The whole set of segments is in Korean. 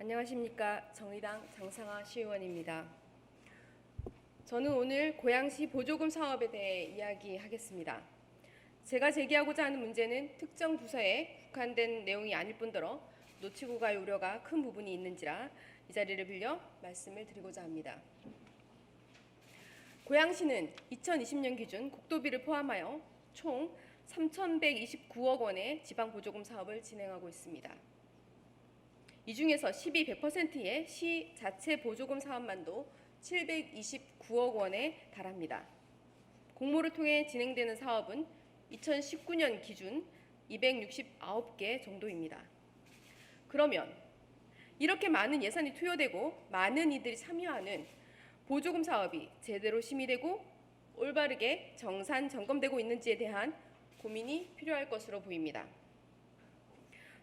안녕하십니까. 정의당 장상아 시의원입니다. 저는 오늘 고양시 보조금 사업에 대해 이야기하겠습니다. 제가 제기하고자 하는 문제는 특정 부서에 국한된 내용이 아닐 뿐더러 놓치고 갈 우려가 큰 부분이 있는지라 이 자리를 빌려 말씀을 드리고자 합니다. 고양시는 2020년 기준 국도비를 포함하여 총 3,129억 원의 지방보조금 사업을 진행하고 있습니다. 이 중에서 12% 의 시 자체 보조금 사업만도 729억 원에 달합니다. 공모를 통해 진행되는 사업은 2019년 기준 269개 정도입니다. 그러면 이렇게 많은 예산이 투여되고 많은 이들이 참여하는 보조금 사업이 제대로 심의되고 올바르게 정산 점검되고 있는지에 대한 고민이 필요할 것으로 보입니다.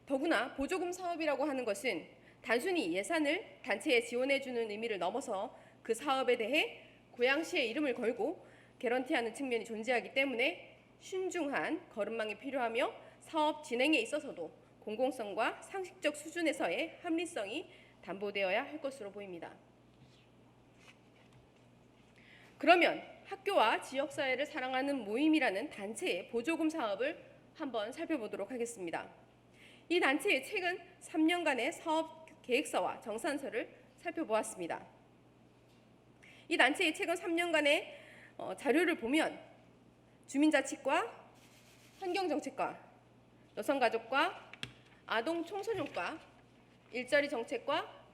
더구나 보조금 사업이라고 하는 것은 단순히 예산을 단체에 지원해주는 의미를 넘어서 그 사업에 대해 고양시의 이름을 걸고 개런티하는 측면이 존재하기 때문에 신중한 걸음망이 필요하며 사업 진행에 있어서도 공공성과 상식적 수준에서의 합리성이 담보되어야 할 것으로 보입니다. 그러면 학교와 지역사회를 사랑하는 모임이라는 단체의 보조금 사업을 한번 살펴보도록 하겠습니다. 이 단체의 최근 3년간의 사업 계획서와 정산서를 살펴보았습니다. 이 단체의 최근 3년간의 자료를 보면 주민자치과, 환경정책과, 여성가족과, 아동청소년과, 일자리정책과,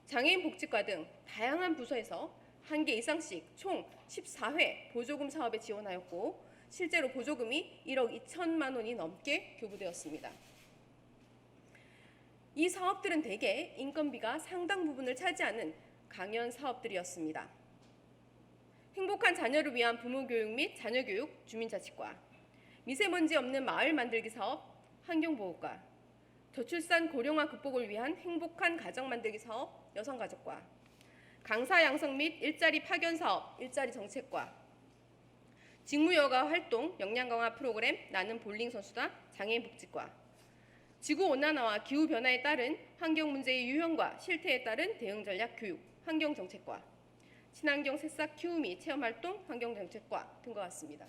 장애인복지과 등 다양한 부서에서 1개 이상씩 총 14회 보조금 사업에 지원하였고 실제로 보조금이 1억 2천만 원이 넘게 교부되었습니다. 이 사업들은 대개 인건비가 상당 부분을 차지하는 강연 사업들이었습니다. 행복한 자녀를 위한 부모교육 및 자녀교육 주민자치과, 미세먼지 없는 마을 만들기 사업 환경보호과, 저출산 고령화 극복을 위한 행복한 가정 만들기 사업 여성가족과, 강사 양성 및 일자리 파견 사업 일자리 정책과, 직무여가 활동 역량 강화 프로그램 나는 볼링 선수다 장애인 복지과, 지구온난화와 기후변화에 따른 환경 문제의 유형과 실태에 따른 대응 전략 교육, 환경정책과, 친환경 새싹 키우 및 체험활동, 환경정책과 등과 같습니다.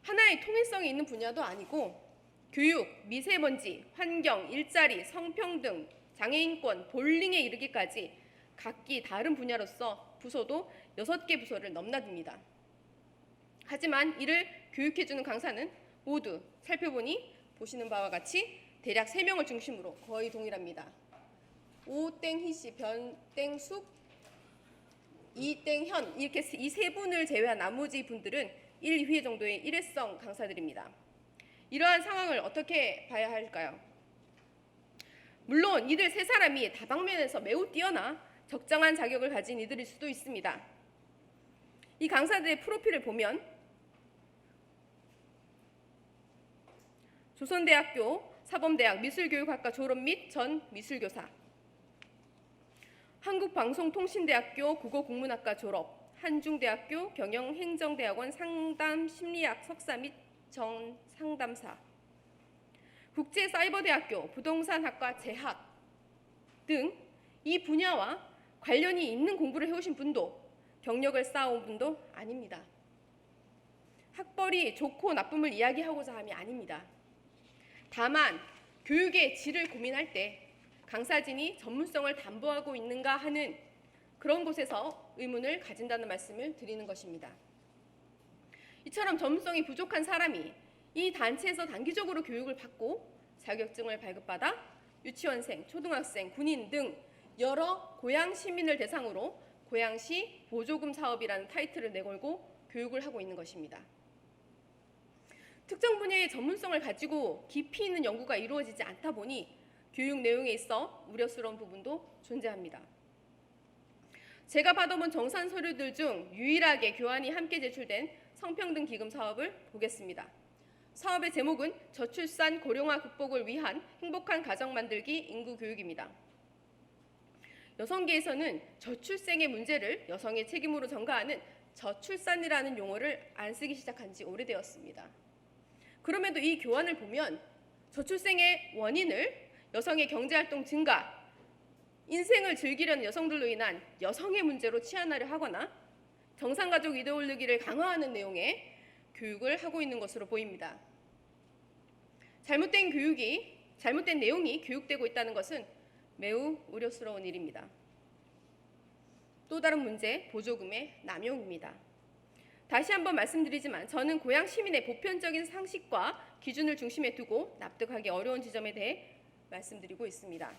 하나의 통일성이 있는 분야도 아니고 교육, 미세먼지, 환경, 일자리, 성평등, 장애인권, 볼링에 이르기까지 각기 다른 분야로서 부서도 6개 부서를 넘나듭니다. 하지만 이를 교육해주는 강사는 모두 살펴보니 보시는 바와 같이 대략 3명을 중심으로 거의 동일합니다. 오땡희씨, 변땡숙, 이땡현 이렇게 이 3분을 제외한 나머지 분들은 1, 2회 정도의 일회성 강사들입니다. 이러한 상황을 어떻게 봐야 할까요? 물론 이들 3사람이 다방면에서 매우 뛰어나 적정한 자격을 가진 이들일 수도 있습니다. 이 강사들의 프로필을 보면 조선대학교 사범대학 미술교육학과 졸업 및 전 미술교사, 한국방송통신대학교 국어국문학과 졸업, 한중대학교 경영행정대학원 상담심리학 석사 및 전 상담사, 국제사이버대학교 부동산학과 재학 등 이 분야와 관련이 있는 공부를 해오신 분도 경력을 쌓아온 분도 아닙니다. 학벌이 좋고 나쁨을 이야기하고자 함이 아닙니다. 다만 교육의 질을 고민할 때 강사진이 전문성을 담보하고 있는가 하는 그런 곳에서 의문을 가진다는 말씀을 드리는 것입니다. 이처럼 전문성이 부족한 사람이 이 단체에서 단기적으로 교육을 받고 자격증을 발급받아 유치원생, 초등학생, 군인 등 여러 고양 시민을 대상으로 고양시 보조금 사업이라는 타이틀을 내걸고 교육을 하고 있는 것입니다. 특정 분야의 전문성을 가지고 깊이 있는 연구가 이루어지지 않다 보니 교육 내용에 있어 우려스러운 부분도 존재합니다. 제가 받아본 정산 서류들 중 유일하게 교환이 함께 제출된 성평등 기금 사업을 보겠습니다. 사업의 제목은 저출산 고령화 극복을 위한 행복한 가정 만들기 인구 교육입니다. 여성계에서는 저출생의 문제를 여성의 책임으로 전가하는 저출산이라는 용어를 안 쓰기 시작한 지 오래되었습니다. 그럼에도 이 교환을 보면 저출생의 원인을 여성의 경제활동 증가, 인생을 즐기려는 여성들로 인한 여성의 문제로 치환하려 하거나 정상가족 이데올로기를 강화하는 내용의 교육을 하고 있는 것으로 보입니다. 잘못된 내용이 교육되고 있다는 것은 매우 우려스러운 일입니다. 또 다른 문제, 보조금의 남용입니다. 다시 한번 말씀드리지만 저는 고향 시민의 보편적인 상식과 기준을 중심에 두고 납득하기 어려운 지점에 대해 말씀드리고 있습니다.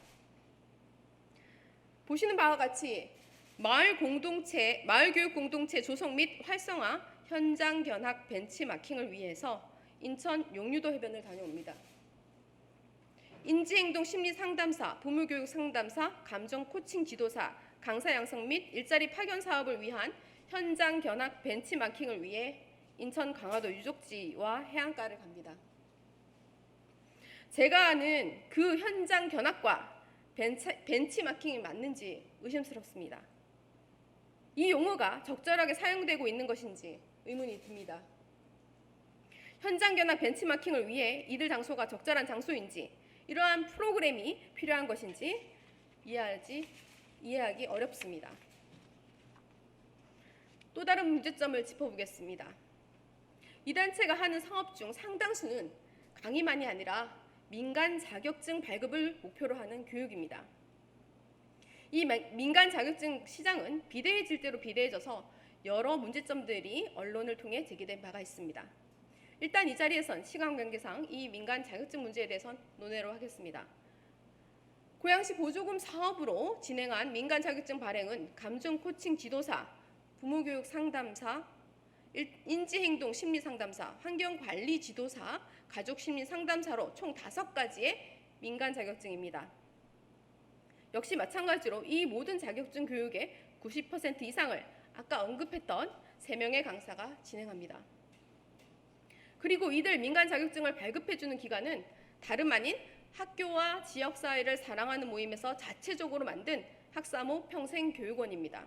보시는 바와 같이 마을 교육 공동체 조성 및 활성화 현장 견학 벤치마킹을 위해서 인천 용유도 해변을 다녀옵니다. 인지행동 심리 상담사, 부모교육 상담사, 감정 코칭 지도사, 강사 양성 및 일자리 파견 사업을 위한 현장 견학 벤치마킹을 위해 인천 강화도 유적지와 해안가를 갑니다. 제가 아는 그 현장 견학과 벤치마킹이 맞는지 의심스럽습니다. 이 용어가 적절하게 사용되고 있는 것인지 의문이 듭니다. 현장 견학 벤치마킹을 위해 이들 장소가 적절한 장소인지, 이러한 프로그램이 필요한 것인지 이해하기 어렵습니다. 또 다른 문제점을 짚어보겠습니다. 이 단체가 하는 사업 중 상당수는 강의만이 아니라 민간 자격증 발급을 목표로 하는 교육입니다. 이 민간 자격증 시장은 비대해질 대로 비대해져서 여러 문제점들이 언론을 통해 제기된 바가 있습니다. 일단 이 자리에선 시간 관계상 이 민간 자격증 문제에 대해선 논의로 하겠습니다. 고양시 보조금 사업으로 진행한 민간 자격증 발행은 감정 코칭 지도사, 부모교육 상담사, 인지행동 심리 상담사, 환경관리 지도사, 가족심리 상담사로 총 5가지의 민간 자격증입니다. 역시 마찬가지로 이 모든 자격증 교육의 90% 이상을 아까 언급했던 3명의 강사가 진행합니다. 그리고 이들 민간 자격증을 발급해주는 기관은 다름 아닌 학교와 지역사회를 사랑하는 모임에서 자체적으로 만든 학사모 평생교육원입니다.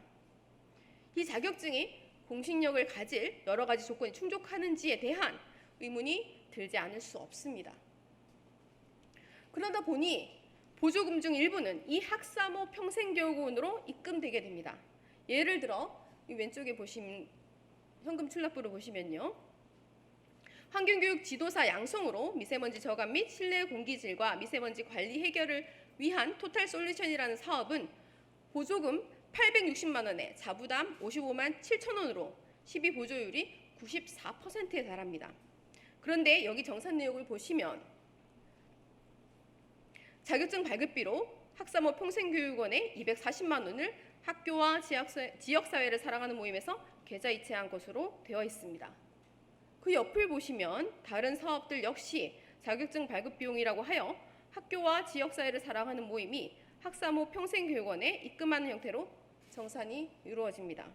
이 자격증이 공신력을 가질 여러 가지 조건이 충족하는지에 대한 의문이 들지 않을 수 없습니다. 그러다 보니 보조금 중 일부는 이 학사모 평생교육원으로 입금되게 됩니다. 예를 들어 이 왼쪽에 보시면 현금 출납부를 보시면요. 환경교육 지도사 양성으로 미세먼지 저감 및 실내 공기질과 미세먼지 관리 해결을 위한 토탈 솔루션이라는 사업은 보조금 860만 원에 자부담 55만 7천 원으로 12 보조율이 94%에 달합니다. 그런데 여기 정산 내역을 보시면 자격증 발급비로 학사모 평생교육원에 240만 원을 학교와 지역사회를 사랑하는 모임에서 계좌 이체한 것으로 되어 있습니다. 그 옆을 보시면 다른 사업들 역시 자격증 발급 비용이라고 하여 학교와 지역사회를 사랑하는 모임이 학사모 평생교육원에 입금하는 형태로 정산이 이루어집니다.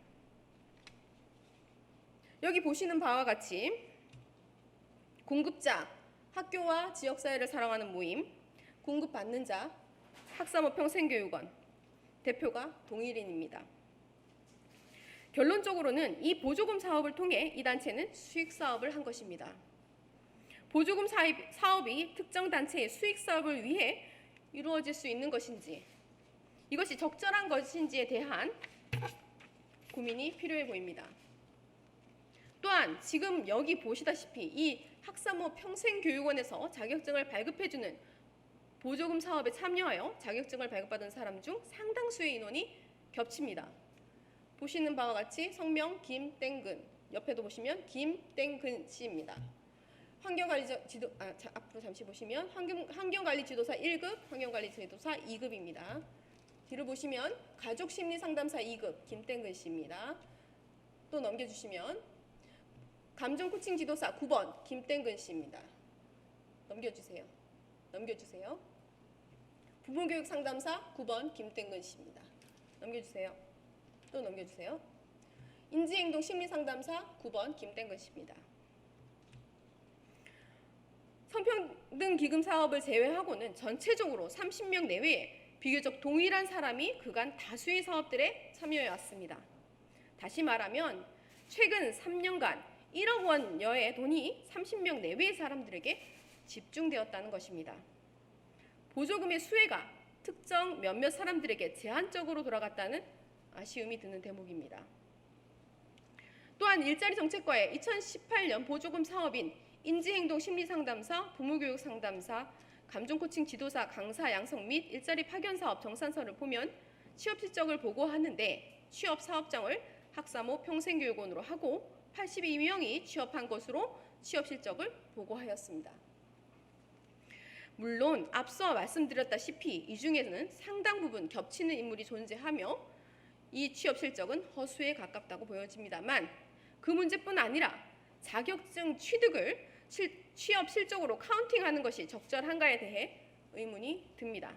여기 보시는 바와 같이 공급자, 학교와 지역사회를 사랑하는 모임, 공급받는 자, 학사모 평생교육원, 대표가 동일인입니다. 결론적으로는 이 보조금 사업을 통해 이 단체는 수익 사업을 한 것입니다. 보조금 사업이 특정 단체의 수익 사업을 위해 이루어질 수 있는 것인지, 이것이 적절한 것인지에 대한 고민이 필요해 보입니다. 또한 지금 여기 보시다시피 이 학사모 평생교육원에서 자격증을 발급해주는 보조금 사업에 참여하여 자격증을 발급받은 사람 중 상당수의 인원이 겹칩니다. 보시는 바와 같이 성명 김땡근, 옆에도 보시면 김땡근 씨입니다. 앞으로 잠시 보시면 환경관리지도사 1급, 환경관리지도사 2급입니다. 뒤를 보시면 가족심리상담사 2급 김땡근 씨입니다. 또 넘겨주시면 감정코칭 지도사 9번 김땡근 씨입니다. 넘겨주세요. 부모교육 상담사 9번 김땡근 씨입니다. 넘겨주세요. 또 넘겨주세요. 인지행동 심리상담사 9번 김땡근 씨입니다. 성평등 기금 사업을 제외하고는 전체적으로 30명 내외에 비교적 동일한 사람이 그간 다수의 사업들에 참여해 왔습니다. 다시 말하면 최근 3년간 1억 원여의 돈이 30명 내외의 사람들에게 집중되었다는 것입니다. 보조금의 수혜가 특정 몇몇 사람들에게 제한적으로 돌아갔다는 아쉬움이 드는 대목입니다. 또한 일자리 정책과의 2018년 보조금 사업인 인지행동 심리상담사, 부모교육 상담사, 감정코칭 지도사, 강사 양성 및 일자리 파견 사업 정산서를 보면 취업 실적을 보고하는데 취업 사업장을 학사모 평생교육원으로 하고 82명이 취업한 것으로 취업 실적을 보고하였습니다. 물론 앞서 말씀드렸다시피 이 중에는 상당 부분 겹치는 인물이 존재하며 이 취업 실적은 허수에 가깝다고 보여집니다만 그 문제뿐 아니라 자격증 취득을 취업 실적으로 카운팅하는 것이 적절한가에 대해 의문이 듭니다.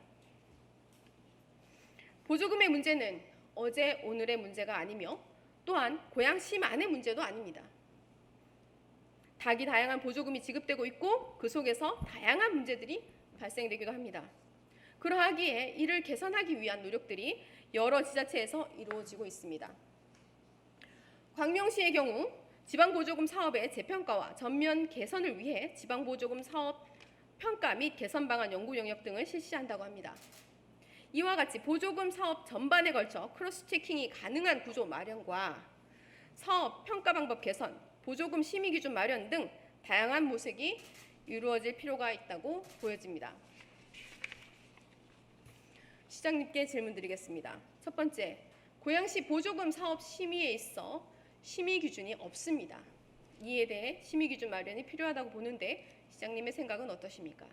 보조금의 문제는 어제 오늘의 문제가 아니며 또한 고양시만의 문제도 아닙니다. 다양한 보조금이 지급되고 있고 그 속에서 다양한 문제들이 발생되기도 합니다. 그러하기에 이를 개선하기 위한 노력들이 여러 지자체에서 이루어지고 있습니다. 광명시의 경우 지방보조금 사업의 재평가와 전면 개선을 위해 지방보조금 사업 평가 및 개선 방안 연구 영역 등을 실시한다고 합니다. 이와 같이 보조금 사업 전반에 걸쳐 크로스 체킹이 가능한 구조 마련과 사업 평가 방법 개선, 보조금 심의 기준 마련 등 다양한 모색이 이루어질 필요가 있다고 보여집니다. 시장님께 질문드리겠습니다. 첫 번째, 고양시 보조금 사업 심의에 있어 심의 기준이 없습니다. 이에 대해 심의 기준 마련이 필요하다고 보는데 시장님의 생각은 어떠십니까?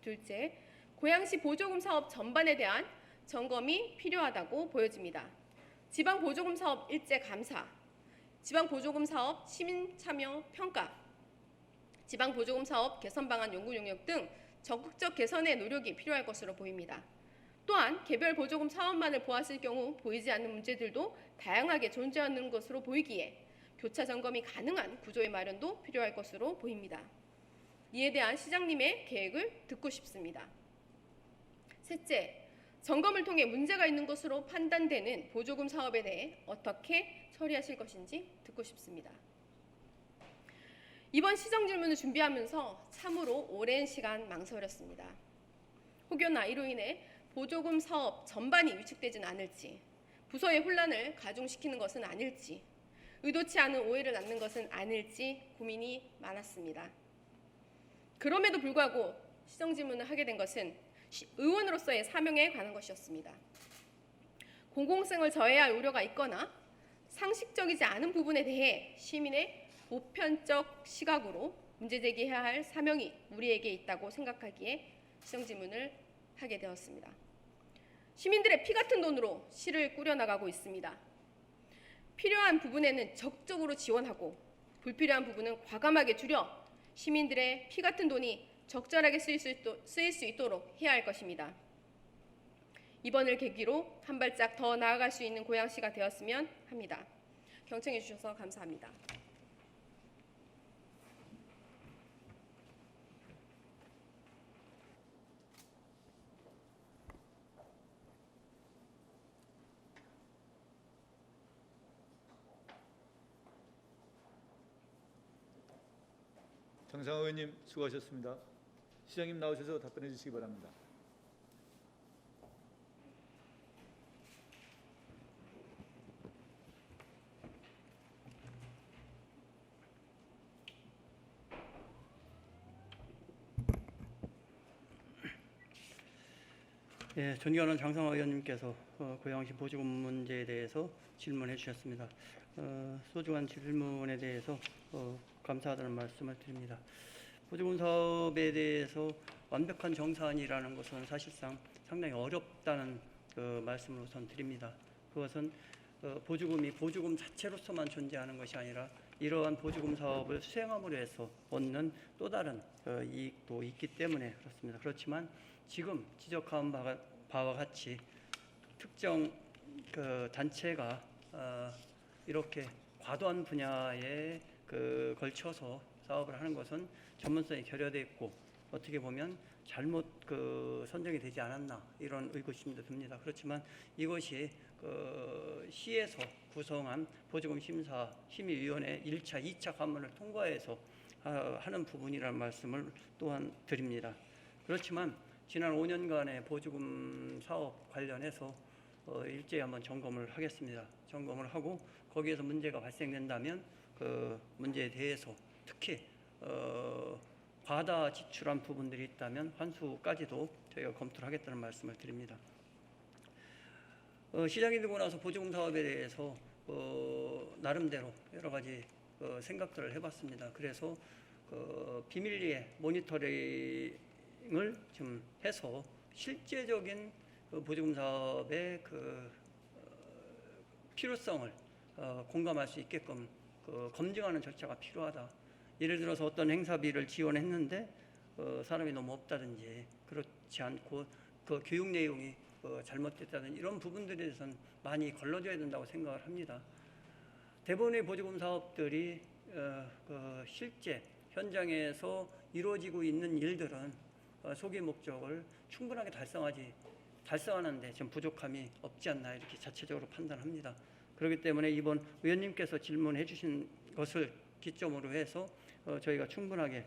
둘째, 고양시 보조금 사업 전반에 대한 점검이 필요하다고 보여집니다. 지방보조금 사업 일제 감사, 지방보조금 사업 시민 참여 평가, 지방보조금 사업 개선 방안 연구 용역 등 적극적 개선의 노력이 필요할 것으로 보입니다. 또한 개별 보조금 사업만을 보았을 경우 보이지 않는 문제들도 다양하게 존재하는 것으로 보이기에 교차 점검이 가능한 구조의 마련도 필요할 것으로 보입니다. 이에 대한 시장님의 계획을 듣고 싶습니다. 셋째, 점검을 통해 문제가 있는 것으로 판단되는 보조금 사업에 대해 어떻게 처리하실 것인지 듣고 싶습니다. 이번 시정 질문을 준비하면서 참으로 오랜 시간 망설였습니다. 혹여나 이로 인해 보조금 사업 전반이 위축되진 않을지, 부서의 혼란을 가중시키는 것은 아닐지, 의도치 않은 오해를 낳는 것은 아닐지 고민이 많았습니다. 그럼에도 불구하고 시정 질문을 하게 된 것은 의원으로서의 사명에 관한 것이었습니다. 공공성을 저해할 우려가 있거나 상식적이지 않은 부분에 대해 시민의 보편적 시각으로 문제 제기해야 할 사명이 우리에게 있다고 생각하기에 시정 질문을 하게 되었습니다. 시민들의 피 같은 돈으로 시를 꾸려나가고 있습니다. 필요한 부분에는 적극적으로 지원하고 불필요한 부분은 과감하게 줄여 시민들의 피 같은 돈이 적절하게 쓰일 수 있도록 해야 할 것입니다. 이번을 계기로 한 발짝 더 나아갈 수 있는 고양시가 되었으면 합니다. 경청해 주셔서 감사합니다. 정상화 의원님 수고하셨습니다. 시장님 나오셔서 답변해 주시기 바랍니다. 예, 존경하는 장성화 의원님께서 고양시 보조금 문제에 대해서 질문해 주셨습니다. 소중한 질문에 대해서 감사하다는 말씀을 드립니다. 보조금 사업에 대해서 완벽한 정산이라는 것은 사실상 상당히 어렵다는 말씀을 우선 드립니다. 그것은 보조금이 보조금 자체로서만 존재하는 것이 아니라 이러한 보조금 사업을 수행함으로 해서 얻는 또 다른 이익도 있기 때문에 그렇습니다. 그렇지만 지금 지적한 바와 같이 특정 단체가 이렇게 과도한 분야에 걸쳐서 사업을 하는 것은 전문성이 결여되어 있고 어떻게 보면 잘못 선정이 되지 않았나 이런 의구심도 듭니다. 그렇지만 이것이 시에서 구성한 보조금 심의위원회 1차, 2차 관문을 통과해서 하는 부분이라는 말씀을 또한 드립니다. 그렇지만 지난 5년간의 보조금 사업 관련해서 일제히 한번 점검을 하겠습니다. 점검을 하고 거기에서 문제가 발생된다면 그 문제에 대해서 특히 과다 지출한 부분들이 있다면 환수까지도 저희가 검토를 하겠다는 말씀을 드립니다. 시작이 되고 나서 보조금 사업에 대해서 나름대로 여러 가지 생각들을 해봤습니다. 그래서 비밀리에 모니터링을 좀 해서 실제적인 보조금 사업의 필요성을 공감할 수 있게끔 검증하는 절차가 필요하다. 예를 들어서 어떤 행사비를 지원했는데 사람이 너무 없다든지 그렇지 않고 그 교육 내용이 잘못됐다든지 이런 부분들에 대해서는 많이 걸러줘야 된다고 생각을 합니다. 대부분의 보조금 사업들이 실제 현장에서 이루어지고 있는 일들은 소기 목적을 충분하게 달성하는데 좀 부족함이 없지 않나 이렇게 자체적으로 판단합니다. 그렇기 때문에 이번 의원님께서 질문해 주신 것을 기점으로 해서 저희가 충분하게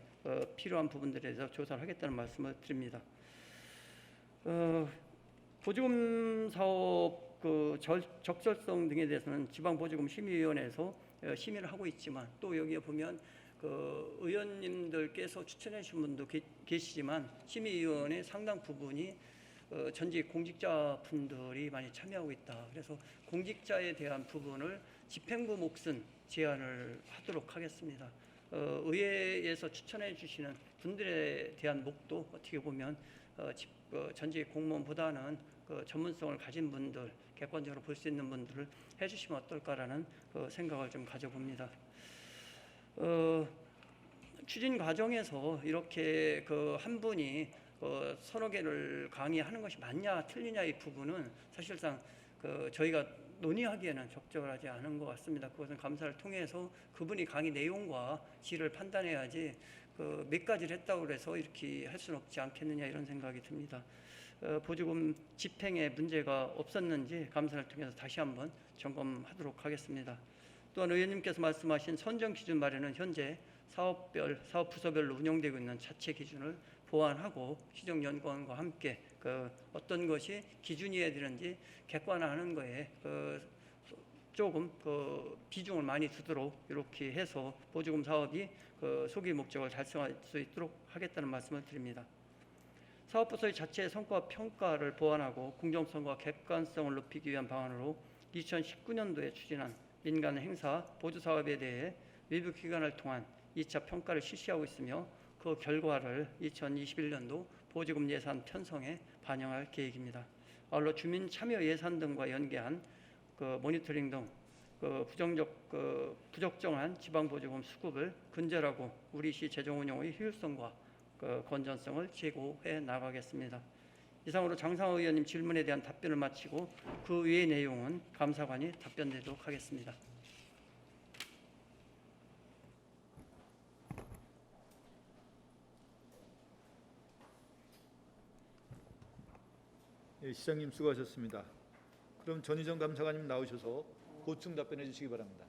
필요한 부분들에 대해서 조사를 하겠다는 말씀을 드립니다. 보조금 사업 적절성 등에 대해서는 지방보조금심의위원회에서 심의를 하고 있지만 또 여기에 보면 의원님들께서 추천해 주신 분도 계시지만 심의위원회 상당 부분이 전직 공직자분들이 많이 참여하고 있다. 그래서 공직자에 대한 부분을 집행부 몫은 제한을 하도록 하겠습니다. 의회에서 추천해 주시는 분들에 대한 몫도 어떻게 보면 전직 공무원보다는 전문성을 가진 분들, 객관적으로 볼 수 있는 분들을 해주시면 어떨까라는 생각을 좀 가져봅니다. 추진 과정에서 이렇게 한 분이 서너 개를 강의하는 것이 맞냐 틀리냐 이 부분은 사실상 저희가 논의하기에는 적절하지 않은 것 같습니다. 그것은 감사를 통해서 그분이 강의 내용과 질을 판단해야지 몇 가지를 했다고 해서 이렇게 할 수는 없지 않겠느냐 이런 생각이 듭니다. 보조금 집행에 문제가 없었는지 감사를 통해서 다시 한번 점검하도록 하겠습니다. 또한 의원님께서 말씀하신 선정 기준 마련은 현재 사업 부서별로 운영되고 있는 자체 기준을 보완하고 시정연구원과 함께 어떤 것이 기준이어야 되는지 객관화하는 거에 조금 비중을 많이 두도록 이렇게 해서 보조금 사업이 소기 목적을 달성할 수 있도록 하겠다는 말씀을 드립니다. 사업부서의 자체 성과 평가를 보완하고 공정성과 객관성을 높이기 위한 방안으로 2019년도에 추진한 민간 행사 보조 사업에 대해 외부 기관을 통한 2차 평가를 실시하고 있으며 그 결과를 2021년도 보조금 예산 편성에 반영할 계획입니다. 아울러 주민 참여 예산 등과 연계한 모니터링 등 부적정한 지방보조금 수급을 근절하고 우리 시 재정 운영의 효율성과 건전성을 제고해 나가겠습니다. 이상으로 장상호 의원님 질문에 대한 답변을 마치고 그 외의 내용은 감사관이 답변드리도록 하겠습니다. 예, 시장님 수고하셨습니다. 그럼 전희정 감사관님 나오셔서 보충 답변해 주시기 바랍니다.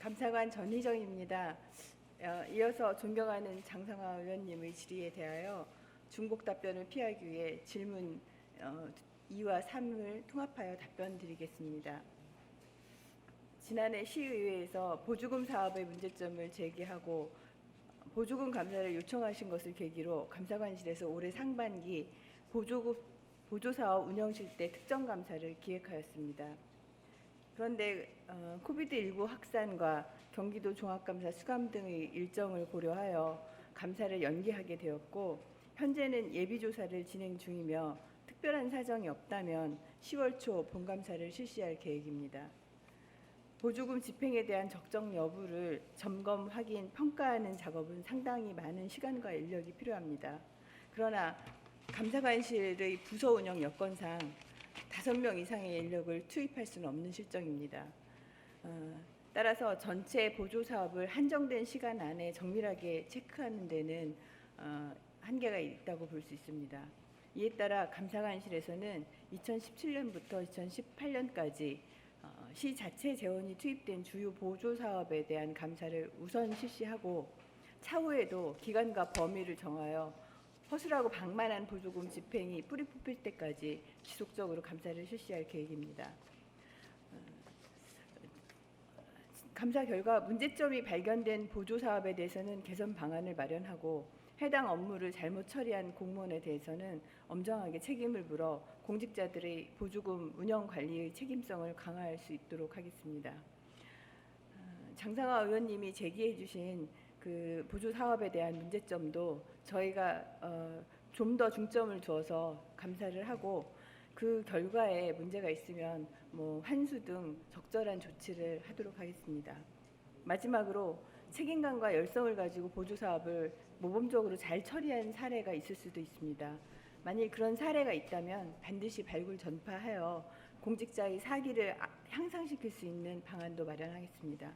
감사관 전희정입니다. 이어서 존경하는 장상화 의원님의 질의에 대하여 중복 답변을 피하기 위해 질문 2와 3을 통합하여 답변드리겠습니다. 지난해 시의회에서 보조금 사업의 문제점을 제기하고 보조금 감사를 요청하신 것을 계기로 감사관실에서 올해 상반기 보조사업 운영실 때 특정감사를 기획하였습니다. 그런데 코비드19 확산과 경기도 종합감사 수감 등의 일정을 고려하여 감사를 연기하게 되었고 현재는 예비조사를 진행 중이며 특별한 사정이 없다면 10월 초 본감사를 실시할 계획입니다. 보조금 집행에 대한 적정 여부를 점검, 확인, 평가하는 작업은 상당히 많은 시간과 인력이 필요합니다. 그러나 감사관실의 부서 운영 여건상 5명 이상의 인력을 투입할 수는 없는 실정입니다. 따라서 전체 보조 사업을 한정된 시간 안에 정밀하게 체크하는 데는 한계가 있다고 볼 수 있습니다. 이에 따라 감사관실에서는 2017년부터 2018년까지 시 자체 재원이 투입된 주요 보조 사업에 대한 감사를 우선 실시하고 차후에도 기간과 범위를 정하여 허술하고 방만한 보조금 집행이 뿌리 뽑힐 때까지 지속적으로 감사를 실시할 계획입니다. 감사 결과 문제점이 발견된 보조 사업에 대해서는 개선 방안을 마련하고 해당 업무를 잘못 처리한 공무원에 대해서는 엄정하게 책임을 물어 공직자들의 보조금 운영 관리의 책임성을 강화할 수 있도록 하겠습니다. 장상화 의원님이 제기해 주신 그 보조 사업에 대한 문제점도 저희가 좀 더 중점을 두어서 감사를 하고 그 결과에 문제가 있으면 환수 등 적절한 조치를 하도록 하겠습니다. 마지막으로 책임감과 열성을 가지고 보조 사업을 모범적으로 잘 처리한 사례가 있을 수도 있습니다. 만일 그런 사례가 있다면 반드시 발굴 전파하여 공직자의 사기를 향상시킬 수 있는 방안도 마련하겠습니다.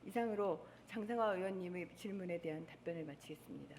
이상으로 장상화 의원님의 질문에 대한 답변을 마치겠습니다.